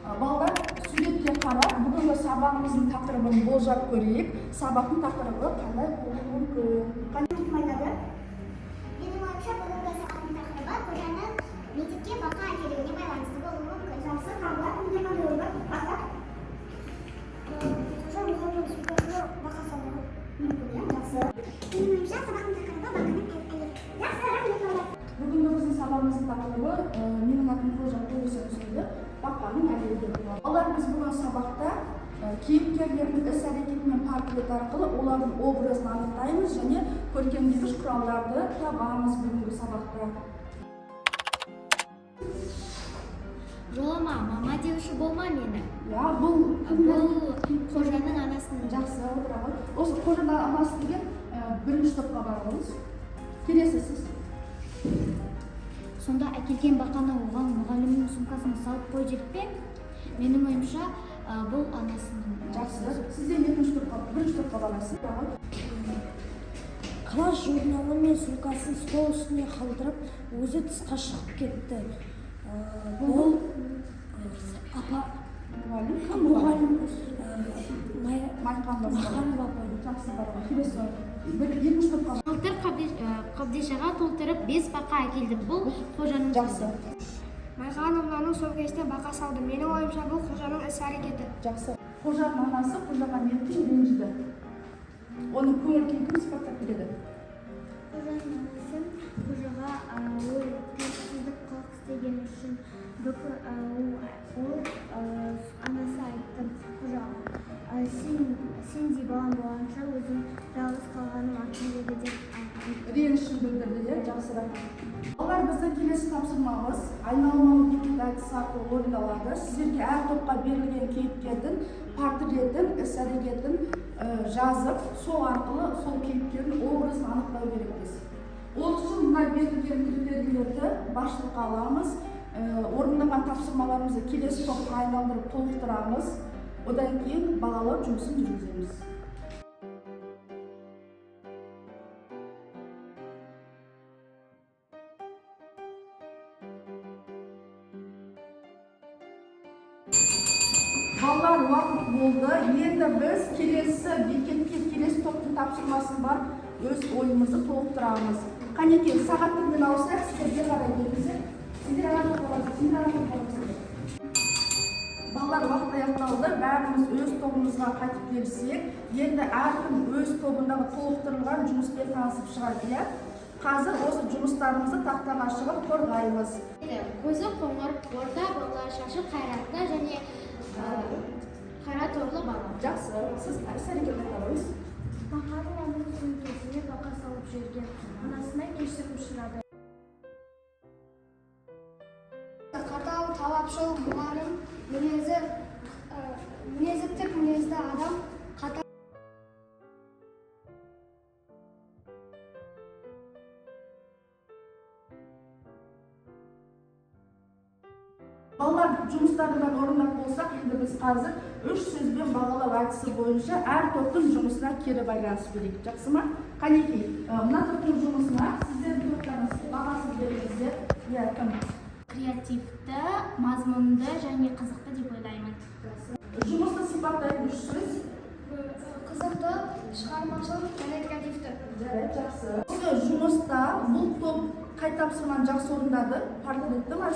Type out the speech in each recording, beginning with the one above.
Балдар, суретке қарап, бүгінгі сабағымыздың тақырыбын болжап көрейік. Сабақтың тақырыбы қандай болуы мүмкін? Қандай кім айтады? Менің ойымша бүгінгі сабақтың тақырыбы қожаның мектепке бақа әкелуіне байланысты болуы мүмкін. Жақсы, қандай қандай ой бар? Қандай? Қожа мұғалімнің сумкасына бақа салуы мүмкін, иә? Жақсы. Менің ойымша сабақтың тақырыбы бақаның әкелуі. Жақсы, рахмет. Бүгінгі біздің сабағымыздың тақырыбы менің атым қожа сөйледі. Бақаның әлеуеті болады. Олар біз бүгін сабақта кейіпкерлердің іс-әрекеті мен портрет арқылы олардың образын анықтаймыз және көркемдегіш құралдарды табамыз бүгінгі сабақта. Жолама, мама деуші болма мені. Я, бұл қожаның анасының. Жақсы, отыра ғой. Осы қожаның анасы деген бірінші топқа барыңыз. Келесі сіз. Сонда әкелген бақаны оған мұғалімнің сумкасына салып қой деп пе? Менің ойымша бұл анасының. Жақсы. Сізден бірінші топқа барасыз. Класс журналы мен сумкасын стол үстіне қалдырып, өзі тысқа шығып кетті. Бұл мұғалім Майқан бапа. Жақсы барады. Келесі екінші топқа барасыз. Былтыр қабдешаға толтырып 5 бақа әкелдім. Бұл қожаның. Жақсы. Майқан мынаның сөмкесіне бақа салды. Менің ойымша бұл қожаның іс-әрекеті. Жақсы. Қожаның анасы қожаға неткен ренжіді. Оның көңіл күйін сипаттап береді. Қожаның анасы қожаға ол тәртіпсіздік қылық істеген үшін анасы айтты қожаға. Сендей балам болғанша өзің жалғыз қалғаным артын деді деп Ренішін білдірді, жақсы рахмет. Олар біздің келесі тапсырмамыз айналмалы бейнелі әдіс арқылы орындалады. Сіздерге әр топқа берілген кейіпкердің портретін, іс-әрекетін жазып, сол арқылы сол кейіпкердің образын анықтау керекпіз. Ол үшін мына берілген критерийлерді басшылыққа аламыз. Орындаған тапсырмаларымызды келесі топқа айналдырып толықтырамыз. Одан кейін балалар жұмысын жүргіземіз. Балалар, уақыт болды. Енді біз келесі топтың тапсырмасын бар, өз ойымызды толықтырамыз. Қанекей, сағаттығымен ауысайық, сіздерге қарай келіңіздер. Сіздер ағатып Балалар, вақыт аяқталды. Бәріміз өз тобымызға қайтып келсек, енді әркім өз тобындағы толықтырылған жұмыспен танысып шығады. Қазір осы жұмыстарымызды тақтаға шығып қорғаймыз. Көзі қоңыр, орта бойлы, шашы қайратты және қара торлы бала. Жақсы, сіз іс-әрекет айтыңыз. Бақаның оның сөмкесіне бақа салып жүрген. Анасына кешірім сұрады. Қатал, талапшыл мұғалім, мінезі тік мінезді адам, қатал. Балалар жұмыстарынан орындап болсақ, енді біз қазір 3 сөзбен бағалау әдісі бойынша әр топтың жұмысына кері байланысып берейік. Жақсы ма? Қанекей, мына топтың жұмысына сіздердің топтарыңыз бағасын беріңіздер. Кім? Креативті, мазмұнды және қызықты деп ойлаймын. Жұмысты сипаттайтын 3 сөз. Қызықты, шығармашыл және креативті. Жақсы. Осы жұмыста бұл топ қай тапсырманы жақсы орындады? Портретті ме?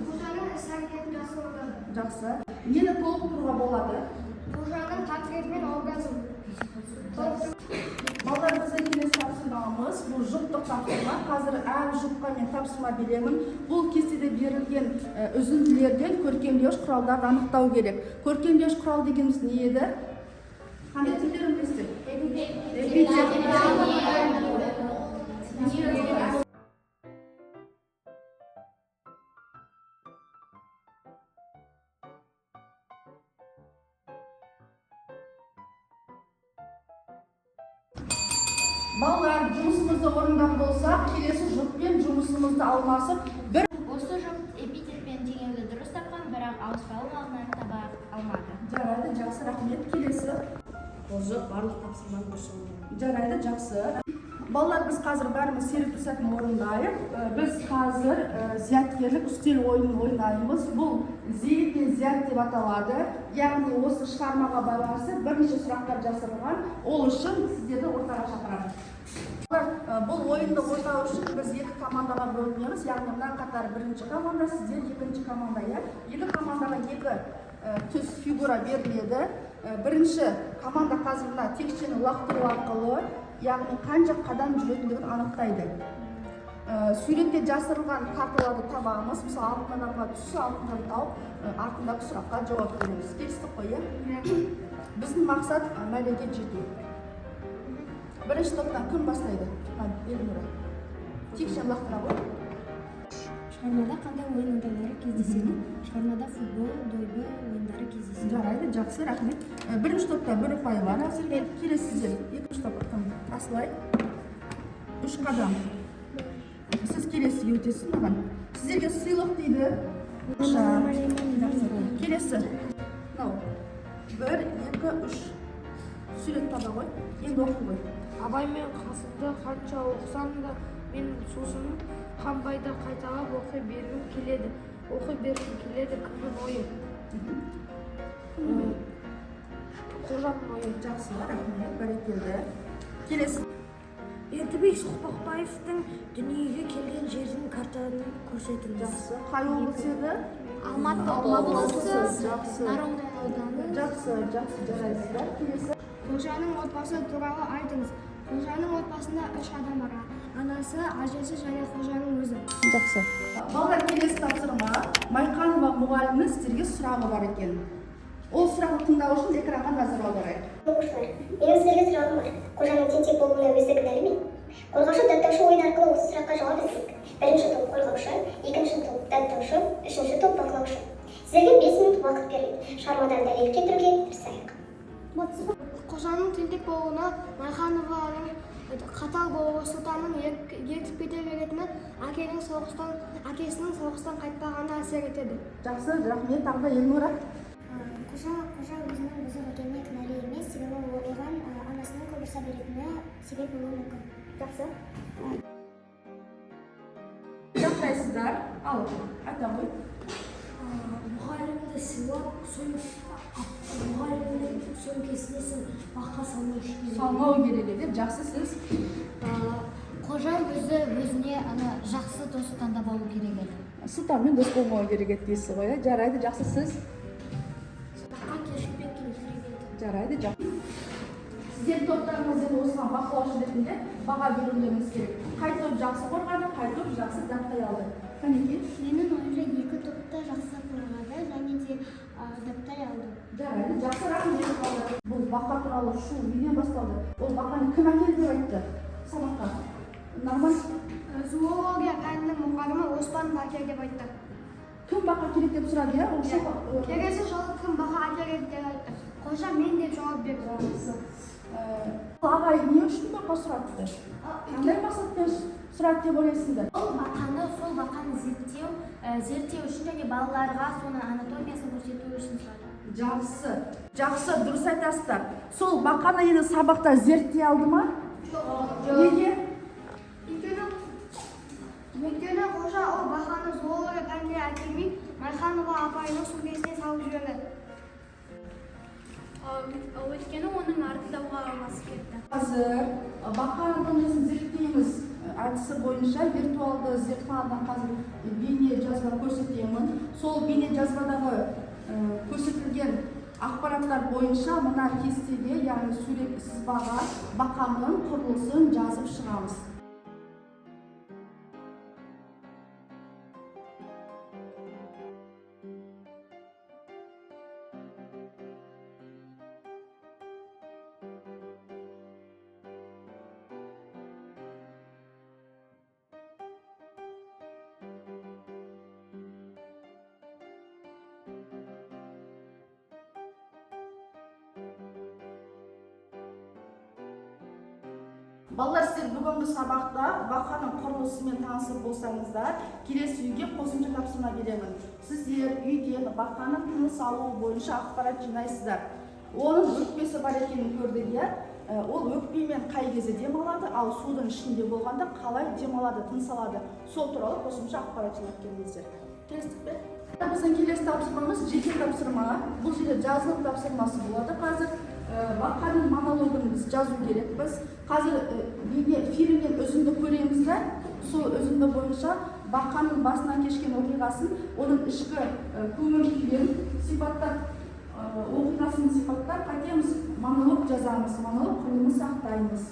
Қожаның іс-әрекетін жақсы орындады. Жақсы. Нені толықтыруға болады? Қожаның портреті мен образын. Балалар, біздің келесі тапсырмамыз бұл жұптық тапсырма. Қазір әр жұпқа мен тапсырма беремін. Бұл кестеде берілген үзінділерден көркемдеуіш құралдарды анықтау керек. Көркемдеуіш құрал дегеніміз не еді? Қандай түрлерін білесіздер? Балалар, жұмысымызды орындап болсақ, келесі жұппен жұмысымызды алмасып, Осы жұп эпитетпен теңеуді дұрыс тапқан, бірақ ауыспалы мағынаны таба алмады. жарайды, жақсы, рахмет. Келесі. Қожа барлық тапсырманы дұрыс орындады. Жарайды, жақсы. Балалар, біз қазір бәріміз серік тұрсатын орындайық. Біз қазір зияткерлік үстел ойынын ойнаймыз. Бұл зейнетпен зият деп аталады. Яғни осы шығармаға байланысты бірнеше сұрақтар жасырылған. Ол үшін сіздерді ортаға шақырамын. Бұл ойынды ойнау үшін біз екі командаға бөлінеміз. Яғни мына қатар бірінші команда, сіздер екінші команда. Екі командаға екі түс фигура беріледі. Бірінші команда қазір мына текшені лақтыру арқылы, яғни қанша қадам жүретіндігін анықтайды. Суретте жасырылған карталарды табамыз. Мысалы, алтын адамға түсі, алтын тауып, артындағы сұраққа жауап береміз. Келістік қой, біздің мақсат мәреге жету. Бірінші топтан кім бастайды? Эльмира. Текшені лақтыра ғой. Шығармада қандай ойын түрлері кездеседі? Шығармада футбол, дойбы ойындары кездеседі. Жарайды, жақсы, рахмет. Бірінші топта бір ұпай бар. Әзірге келесіздер. Екінші топта Асылай. 3 қадам. Сіз келесі өтесіз маған. Сіздерге сыйлық дейді. Келесі. 1, 2, 3. Сурет таба ғой. Енді оқы ғой. Абай мен Қасымды қанша оқысам да, мен сосын қанбайды қайталап оқи бергім келеді. Оқи бергім келеді кімнің ойы? Қожаның ойы. Жақсы, рахмет, бәрекелді. Келесі. Бердібек Соқпақбаевтың дүниеге келген жердің картасын көрсетіңіз. Жақсы. Қай облыс еді? Алматы облысы, Жақсы. Нарынбай ауданы. Жақсы, жарайсыздар. Келесі. Қожаның отбасы туралы айтыңыз. Қожаның отбасында 3 адам бар. Анасы, әжесі және қожаның өзі. Жақсы. Балалар, келесі тапсырма. Майқанова мұғалімнің сіздерге сұрағы бар екен. Ол сұрақты тыңдау үшін экранға назар аударайық. Оқушылар, менің сіздерге сұрағым бар. Қожаның тентек болуына өзі кінәлі ме? Қорғаушы даттаушы ойын арқылы осы сұраққа жауап іздейік. Бірінші топ қорғаушы, екінші топ даттаушы, үшінші топ бақылаушы. Сіздерге 5 минут уақыт беріледі. Шығармадан дәлел келтіруге тырысайық. Қожаның тентек болуына Майқанованың қатал болуы, сұлтанның ертіп кете беретіні әкесінің соғыстан қайтпағанына әсер етеді. Жақсы, рахмет. Тағы да Эльмира. Қожа өзінің бұзық екеніне кінәлі емес, себебі оған анасының көп ұрса беретіні себеп болуы мүмкін. Жақсы. Жақтайсыздар. Ал, айта ғой. Мұғалімді сыйлап, мұғалімнің сөмкесіне бақа салмау үшін. Салмау керек еді. Жақсы, сіз. Қожа өзіне жақсы дос таңдап алу керек еді. Сұлтанмен дос болмау керек еді дейсіз ғой. Жарайды, жақсы, сіз. Жарайды, жақсы. Сіздер топтарыңыздан осыған бақылаушы ретінде баға берулеріңіз керек. Қай топ жақсы қорғады, қай топ жақсы даптай алды. Қанекей? Менің ойымша екі топта жақсы қорғады және де даптай алды. Жарайды, жақсы, рахмет. Бұл бақа туралы шу неден басталды? Ол бақаны кім әкелді деп айтты? Сабаққа. Нормально. Зоология пәнінің мұғалімі Оспан Бакер деп айтты. Кім бақа керек деп сұрады, иә? Келесі жолы кім бақа әкеледі деп айтты. Қожа мен деп жауап берді. Ағай не үшін бақа сұрады? Қандай мақсатпен сұрады деп ойлайсыңдар? Сол бақаны зерттеу үшін және балаларға соның анатомиясын көрсету үшін сұрады. Жақсы, дұрыс айтасыздар. Сол бақаны енді сабақта зерттей алды ма? Неге? Өйткені қожа ол бақаны зоология пәніне әкелмей, Майқанова апайының сөмкесіне салып жіберді. Өйткені оның артындауға алмасы кетті. Қазір бақаның анатомиясын зерттейміз әдісі бойынша виртуалды зертханадан қазір бейне жазба көрсетемін. Сол бейне жазбадағы көрсетілген ақпараттар бойынша мына кестеге, яғни сурет сызбаға бақаның құрылысын жазып шығамыз. Балалар, сіздер бүгінгі сабақта бақаның құрылысымен танысып болсаңыздар, келесі үйге қосымша тапсырма беремін. Сіздер үйден бақаның тыныс алуы бойынша ақпарат жинайсыздар. Оның өкпесі бар екенін көрдік, иә? ол өкпемен қай кезде демалады, ал судың ішінде болғанда қалай демалады, тыныс алады. Сол туралы қосымша ақпарат жинап келдіңіздер. Келістік пе? Біздің келесі тапсырмамыз жеке тапсырма. Бұл жерде жазылым тапсырмасы болады. Қазір бақаның монологын біз жазу керекпіз. Қазір фильмнен үзінді көреміз де, сол үзінді бойынша бақаның басынан кешкен оқиғасын, оның ішкі көңіл күйін сипаттап, оқиғасын сипаттап қайтеміз, монолог жазамыз, монолог құрылымын сақтаймыз.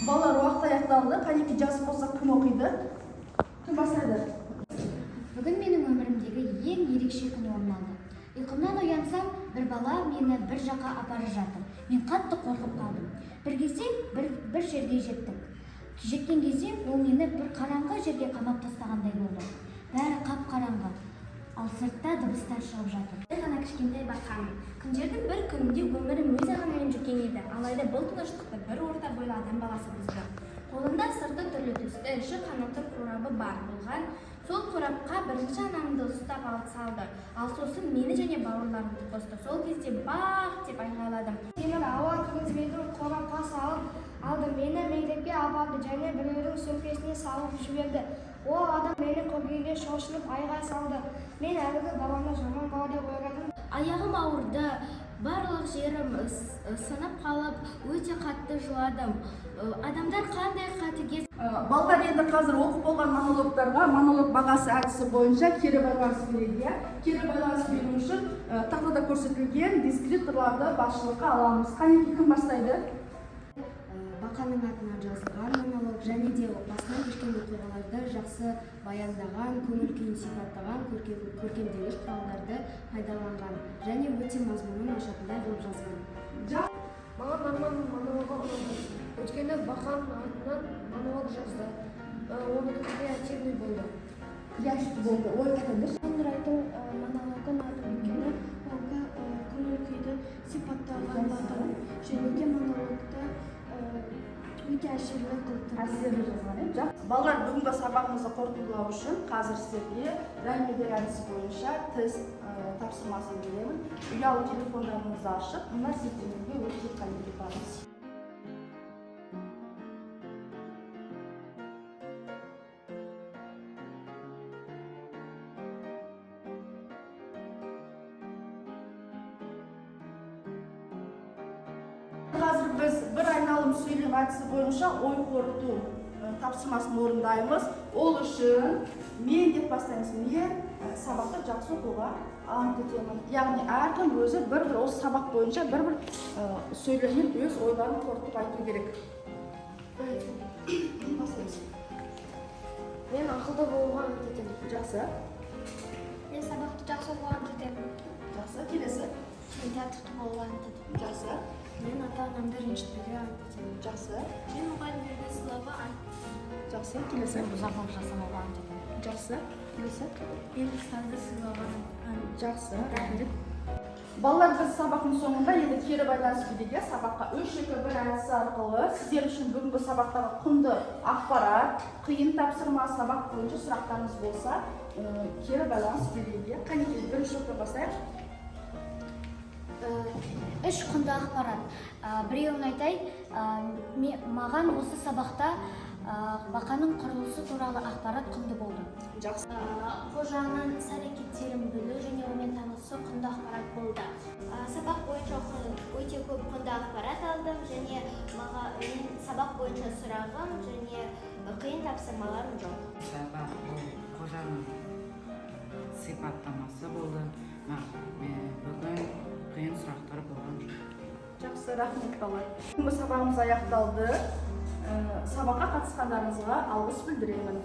Балалар уақыт аяқталды. Қанеки жас болса кім оқиды? Кім бастайды? Бүгін менің өмірімдегі ең ерекше күн орын алды. Ұйқымнан оянсам, бір бала мені бір жаққа апарып жатыр. Мен қатты қорқып қалдым. Bir кезде бір жерге жеттік. Жеткен кезде ол мені бір қараңғы жерге қамап тастағандай болды. Бәрі қап-қараңғы. Ал сыртта дыбыстар шығып жатыр. Ғана кішкентай бақамын. Күндердің бір күнінде өмірім өз ағымымен жүрген еді. Алайда бұл тыныштықты бір орта бойлы адам баласы бұзды. Қолында сырты түрлі түсті, іші қанатты қорабы бар болған. Сол қорапқа бірінші анамды ұстап алып салды. Ал сосын мені және бауырларымды қосты. Сол кезде бақ деп айғайладым. Темір ауа кигізбейтін қорапқа салып алды. Мені мектепке апарды және біреудің сөмкесіне салып жіберді. Ол адам мені көргенде шошынып айғай салды. Мен әлгі баланы жаман бала деп ойладым. Аяғым ауырды, барлық жерім сынып қалып, өте қатты жыладым. Адамдар қандай қатыгез. Балдар енді қазір оқып болған монологтарға монолог бағасы әдісі бойынша кері байланыс береді. Кері байланыс беру үшін тақтада көрсетілген дескрипторларды басшылыққа аламыз. Қанеки кім бастайды? Бақаның атына жазылған монолог және де басынан кешкен оқиғаларды жақсы баяндаған, көңіл күйін сипаттаған, көркемдегіш құралдарды пайдаланған және өте мазмұнын ашатындай қылып жазған. Маған Арманның монологы ұнады. Өйткені Бақаның атынан монолог жазды. Оның креативный болды. Креативті болды. Ой қатындыр. Нұрайдың монологы ұнады. Өйткені ол көңіл күйді сипаттаған Бақаның және де монологты өте әсерлі қылды. Әсерлі жазған. Балалар, бүгінгі сабағымызды қорытындылау үшін қазір сіздерге рәмедер әдісі бойынша тест тапсырмасын беремін. Ұялы телефондарыңызды ашып, мына сілтемеге өте қанеки барыңыз. Қазір біз бір айналым сөйлем әдісі бойынша ой қорыту тапсырмасын орындаймыз. Ол үшін мен деп бастаймыз. Мен сабақты жақсы оқуға ант етемін. Яғни әркім өзі бір-бір осы сабақ бойынша бір-бір сөйлеммен өз ойларын қорытып айту керек. Бастаймыз. Мен ақылды болуға ант етемін. Жақсы. Мен сабақты жақсы оқуға ант етемін. Жақсы. Келесі. Мен тәртіпті болуға ант етемін. Жақсы. Мен ата-анамды ренжітпеуге ант етемін. Жақсы. Мен мұғалімдерді сыйлауға ант етемін. Жақсы. Келесі. Бұзақылық жасамауға ант етемін. Жақсы. Келесі. Мен ұстазды сыйлауға ант етемін. Жақсы. Рахмет. Балалар, біз сабақтың соңында енді кері байланыс беруге сабаққа 3-2-1 әдісі арқылы сіздер үшін бүгінгі сабақтағы құнды ақпарат, қиын тапсырма сабақ бойынша сұрақтарыңыз болса, кері байланыс беруге. Қанеки бірінші оқып бастайық. Үш құнды ақпарат. Біреуін айтай, маған осы сабақта Бақаның құрылысы туралы ақпарат құнды болды. Жақсы. Қожаның іс-әрекеттерін білу және онымен танысу құнды ақпарат болды. Сабақ бойынша өте көп құнды ақпарат алдым және мен сабақ бойынша сұрағым және қиын тапсырмаларым жоқ. Сабақ қожаның сипаттамасы болды. Бүгін қиын сұрақтар болған жоқ. Жақсы, рахмет балалар. Бүгінгі сабағымыз аяқталды. Сабаққа қатысқандарыңызға алғыс білдіремін.